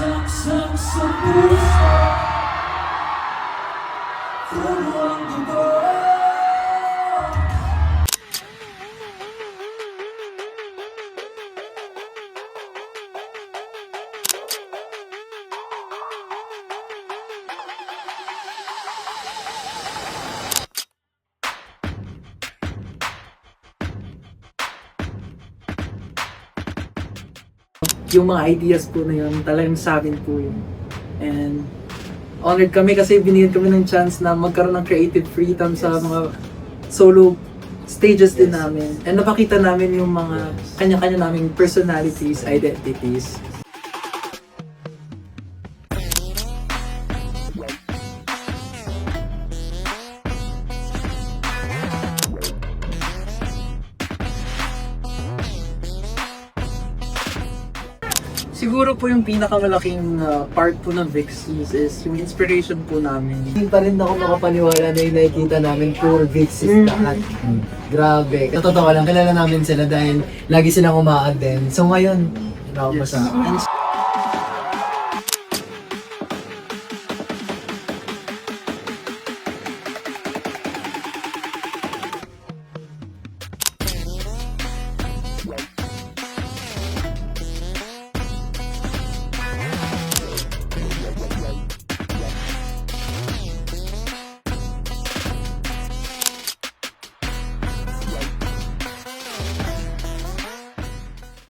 Saksak sa puso, puno ang dugo. Yung mga ideas po na yun, talagang sa amin po yun. And honored kami kasi binigyan kami ng chance na magkaroon ng creative freedom sa mga solo stages din namin. And napakita namin yung mga kanya-kanya naming personalities, identities. Siguro po yung pinakamalaking part po ng Vixies is yung inspiration po namin. Hindi pa rin ako makapaniwala na yung nakikita namin pure Vixies lahat. Grabe. Sa totoo lang, kilala namin sila dahil lagi silang umaattend. So ngayon, Yes. sa